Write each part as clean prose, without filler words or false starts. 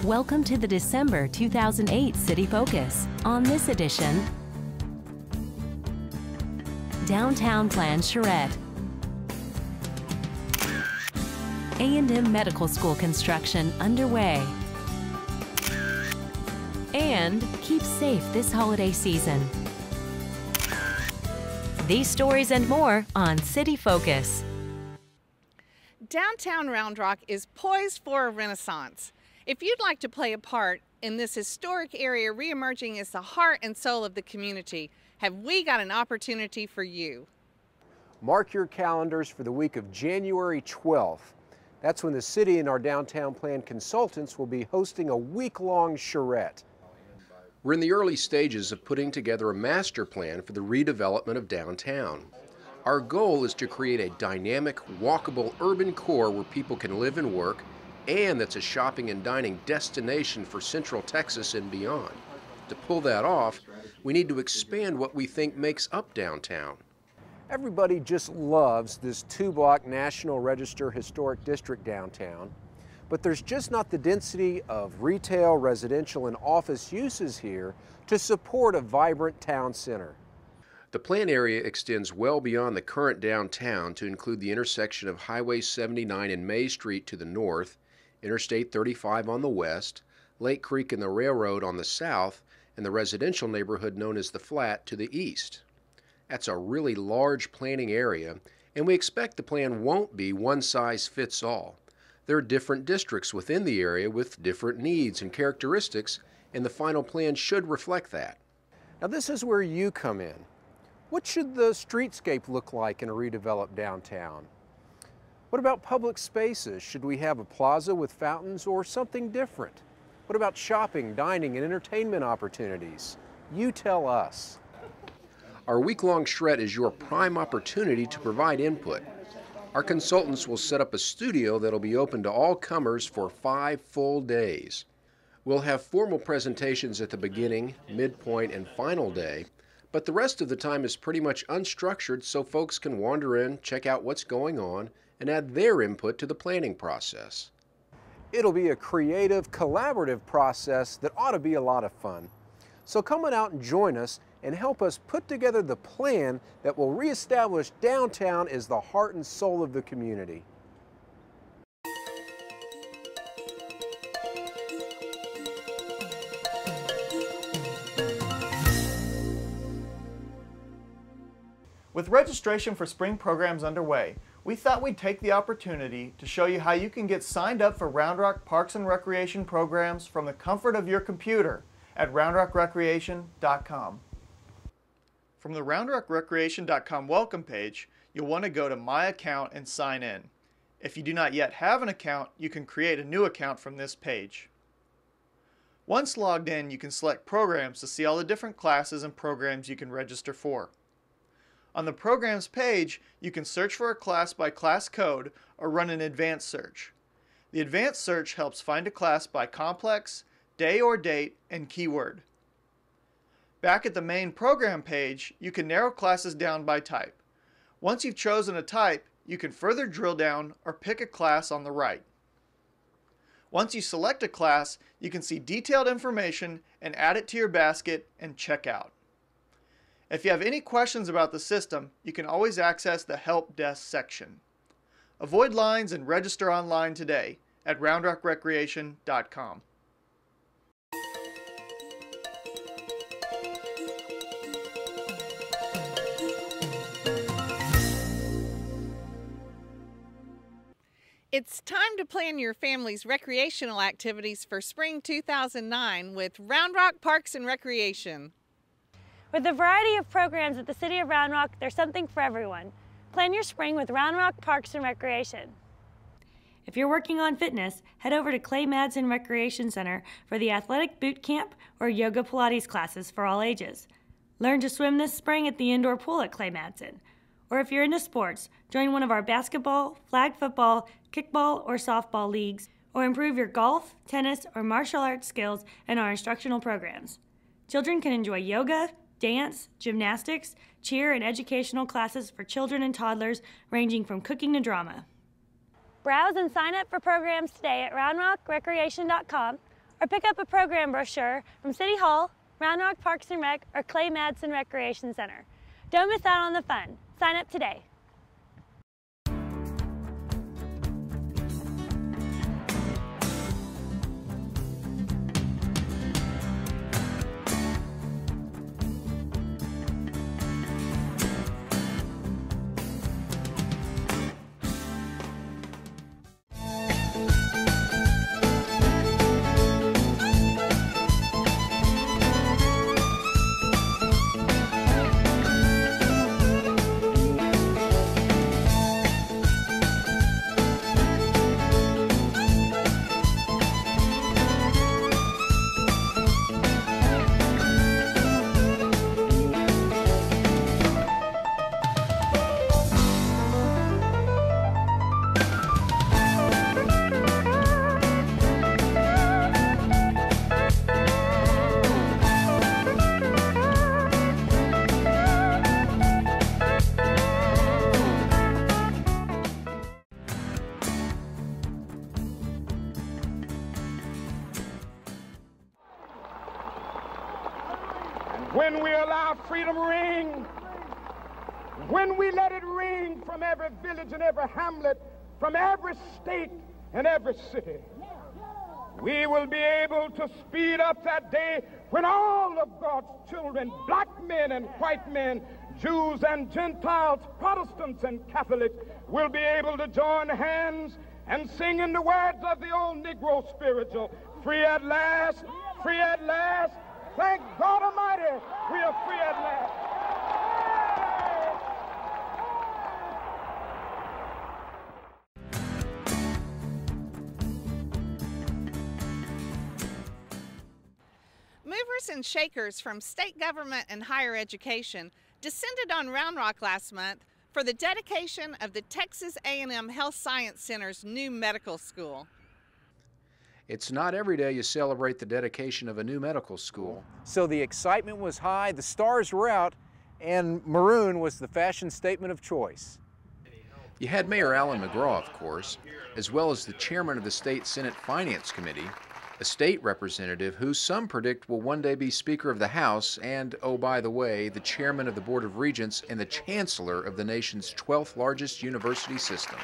Welcome to the December 2008 City Focus. On this edition, Downtown Plan Charrette, A&M Medical School construction underway, and keep safe this holiday season. These stories and more on City Focus. Downtown Round Rock is poised for a renaissance. If you'd like to play a part in this historic area reemerging as the heart and soul of the community, have we got an opportunity for you. Mark your calendars for the week of January 12th. That's when the city and our downtown plan consultants will be hosting a week-long charrette. We're in the early stages of putting together a master plan for the redevelopment of downtown. Our goal is to create a dynamic, walkable urban core where people can live and work, and that's a shopping and dining destination for Central Texas and beyond. To pull that off, we need to expand what we think makes up downtown. Everybody just loves this 2-block National Register Historic District downtown, but there's just not the density of retail, residential, and office uses here to support a vibrant town center. The plan area extends well beyond the current downtown to include the intersection of Highway 79 and May Street to the north, Interstate 35 on the west, Lake Creek and the railroad on the south, and the residential neighborhood known as the Flat to the east. That's a really large planning area, and we expect the plan won't be one size fits all. There are different districts within the area with different needs and characteristics, and the final plan should reflect that. Now this is where you come in. What should the streetscape look like in a redeveloped downtown? What about public spaces? Should we have a plaza with fountains or something different? What about shopping, dining, and entertainment opportunities? You tell us. Our week-long charrette is your prime opportunity to provide input. Our consultants will set up a studio that'll be open to all comers for 5 full days. We'll have formal presentations at the beginning, midpoint, and final day, but the rest of the time is pretty much unstructured so folks can wander in, check out what's going on, and add their input to the planning process. It'll be a creative, collaborative process that ought to be a lot of fun. So come on out and join us and help us put together the plan that will reestablish downtown as the heart and soul of the community. With registration for spring programs underway, we thought we'd take the opportunity to show you how you can get signed up for Round Rock Parks and Recreation programs from the comfort of your computer at roundrockrecreation.com. From the roundrockrecreation.com welcome page, you'll want to go to My Account and sign in. If you do not yet have an account, you can create a new account from this page. Once logged in, you can select programs to see all the different classes and programs you can register for. On the Programs page, you can search for a class by class code or run an advanced search. The advanced search helps find a class by complex, day or date, and keyword. Back at the main program page, you can narrow classes down by type. Once you've chosen a type, you can further drill down or pick a class on the right. Once you select a class, you can see detailed information and add it to your basket and check out. If you have any questions about the system, you can always access the Help Desk section. Avoid lines and register online today at roundrockrecreation.com. It's time to plan your family's recreational activities for spring 2009 with Round Rock Parks and Recreation. With a variety of programs at the City of Round Rock, there's something for everyone. Plan your spring with Round Rock Parks and Recreation. If you're working on fitness, head over to Clay Madsen Recreation Center for the athletic boot camp or yoga Pilates classes for all ages. Learn to swim this spring at the indoor pool at Clay Madsen. Or if you're into sports, join one of our basketball, flag football, kickball, or softball leagues, or improve your golf, tennis, or martial arts skills in our instructional programs. Children can enjoy yoga, dance, gymnastics, cheer, and educational classes for children and toddlers ranging from cooking to drama. Browse and sign up for programs today at roundrockrecreation.com or pick up a program brochure from City Hall, Round Rock Parks and Rec, or Clay Madsen Recreation Center. Don't miss out on the fun. Sign up today. When we allow freedom ring, when we let it ring from every village and every hamlet, from every state and every city, we will be able to speed up that day when all of God's children, black men and white men, Jews and Gentiles, Protestants and Catholics, will be able to join hands and sing in the words of the old Negro spiritual, free at last, free at last. Thank God Almighty, we are free at last. Movers and shakers from state government and higher education descended on Round Rock last month for the dedication of the Texas A&M Health Science Center's new medical school. It's not every day you celebrate the dedication of a new medical school. So the excitement was high, the stars were out, and maroon was the fashion statement of choice. You had Mayor Alan McGraw, of course, as well as the chairman of the State Senate Finance Committee, a state representative who some predict will one day be Speaker of the House and, oh by the way, the chairman of the Board of Regents and the chancellor of the nation's 12th largest university system.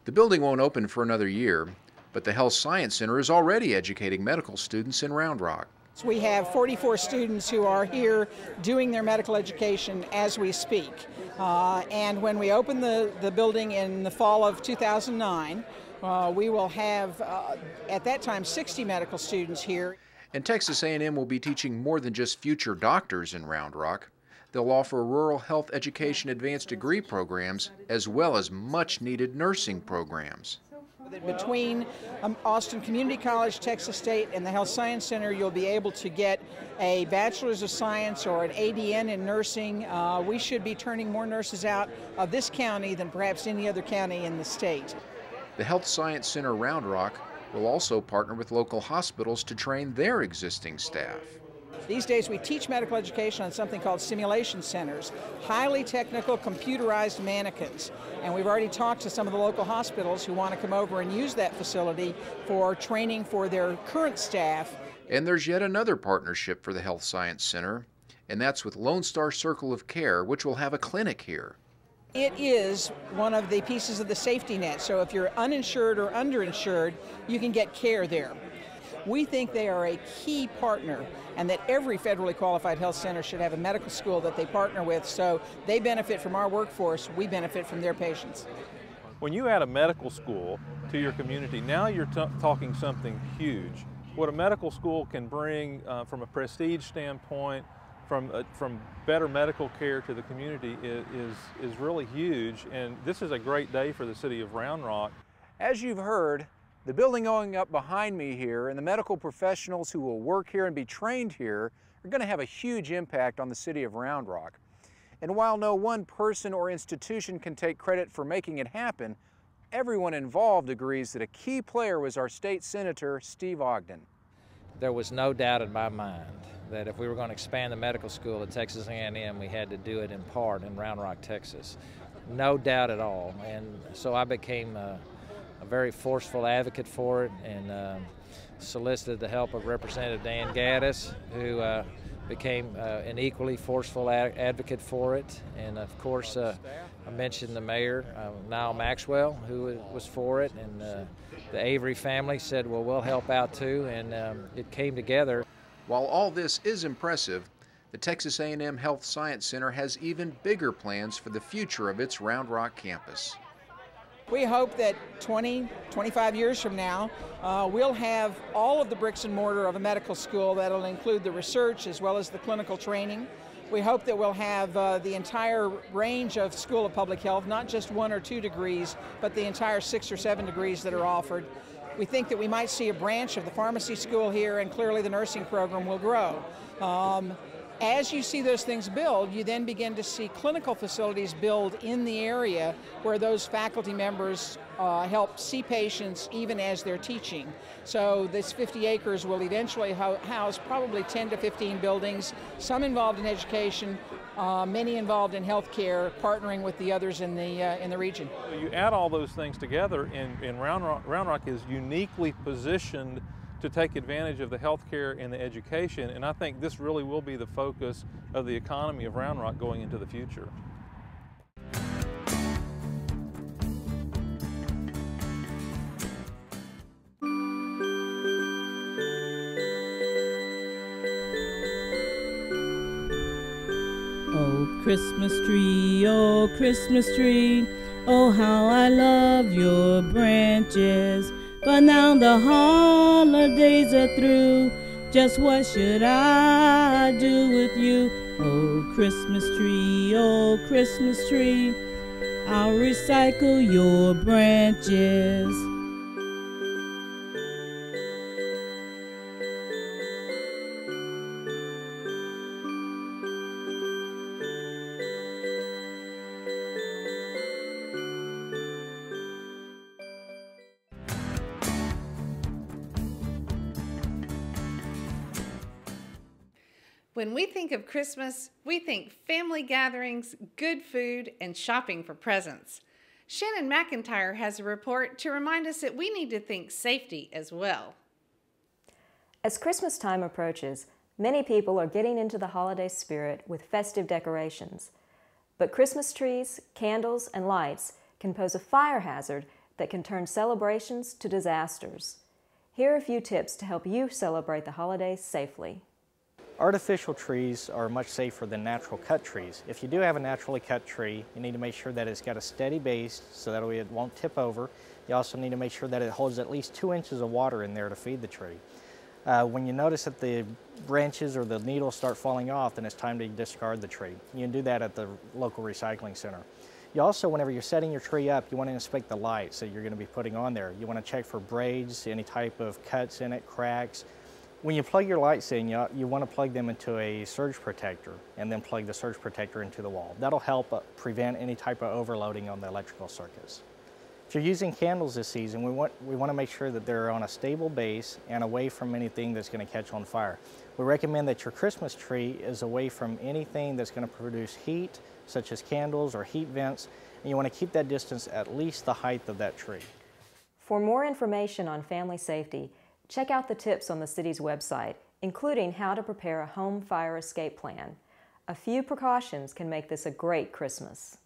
The building won't open for another year, but the Health Science Center is already educating medical students in Round Rock. We have 44 students who are here doing their medical education as we speak. And when we open the building in the fall of 2009, we will have, at that time, 60 medical students here. And Texas A&M will be teaching more than just future doctors in Round Rock. They'll offer rural health education advanced degree programs as well as much-needed nursing programs. Between Austin Community College, Texas State, and the Health Science Center, you'll be able to get a Bachelor's of Science or an ADN in nursing. We should be turning more nurses out of this county than perhaps any other county in the state. The Health Science Center Round Rock will also partner with local hospitals to train their existing staff. These days we teach medical education on something called simulation centers, highly technical computerized mannequins. And we've already talked to some of the local hospitals who want to come over and use that facility for training for their current staff. And there's yet another partnership for the Health Science Center, and that's with Lone Star Circle of Care, which will have a clinic here. It is one of the pieces of the safety net, so if you're uninsured or underinsured, you can get care there. We think they are a key partner and that every federally qualified health center should have a medical school that they partner with, so they benefit from our workforce, we benefit from their patients. When you add a medical school to your community, now you're talking something huge. What a medical school can bring from a prestige standpoint, from better medical care to the community is really huge, and this is a great day for the city of Round Rock. As you've heard, the building going up behind me here and the medical professionals who will work here and be trained here are going to have a huge impact on the city of Round Rock. And while no one person or institution can take credit for making it happen, everyone involved agrees that a key player was our state senator, Steve Ogden. There was no doubt in my mind that if we were going to expand the medical school at Texas A&M, we had to do it in part in Round Rock, Texas. No doubt at all. And so I became a very forceful advocate for it, and solicited the help of Representative Dan Gaddis, who became an equally forceful advocate for it. And of course, I mentioned the mayor, Niall Maxwell, who was for it, and the Avery family said, well, we'll help out too, and it came together. While all this is impressive, the Texas A&M Health Science Center has even bigger plans for the future of its Round Rock campus. We hope that 20, 25 years from now, we'll have all of the bricks and mortar of a medical school that'll include the research as well as the clinical training. We hope that we'll have the entire range of School of Public Health, not just 1 or 2 degrees, but the entire 6 or 7 degrees that are offered. We think that we might see a branch of the pharmacy school here, and clearly the nursing program will grow. As you see those things build, you then begin to see clinical facilities build in the area where those faculty members help see patients even as they're teaching. So this 50 acres will eventually house probably 10 to 15 buildings, some involved in education, many involved in healthcare, partnering with the others in the region. You add all those things together, and Round Rock is uniquely positioned to take advantage of the healthcare and the education, and I think this really will be the focus of the economy of Round Rock going into the future. Oh, Christmas tree, oh, how I love your branches. But now the holidays are through, just what should I do with you? Oh, Christmas tree, I'll recycle your branches. When we think of Christmas, we think family gatherings, good food, and shopping for presents. Shannon McIntyre has a report to remind us that we need to think safety as well. As Christmas time approaches, many people are getting into the holiday spirit with festive decorations. But Christmas trees, candles, and lights can pose a fire hazard that can turn celebrations to disasters. Here are a few tips to help you celebrate the holidays safely. Artificial trees are much safer than natural cut trees. If you do have a naturally cut tree, you need to make sure that it's got a steady base so that way it won't tip over. You also need to make sure that it holds at least 2 inches of water in there to feed the tree. When you notice that the branches or the needles start falling off, then it's time to discard the tree. You can do that at the local recycling center. You also, whenever you're setting your tree up, you want to inspect the lights that you're going to be putting on there. You want to check for braids, any type of cuts in it, cracks. When you plug your lights in, you want to plug them into a surge protector and then plug the surge protector into the wall. That'll help prevent any type of overloading on the electrical circuits. If you're using candles this season, we want to make sure that they're on a stable base and away from anything that's going to catch on fire. We recommend that your Christmas tree is away from anything that's going to produce heat, such as candles or heat vents, and you want to keep that distance at least the height of that tree. For more information on family safety, check out the tips on the city's website, including how to prepare a home fire escape plan. A few precautions can make this a great Christmas.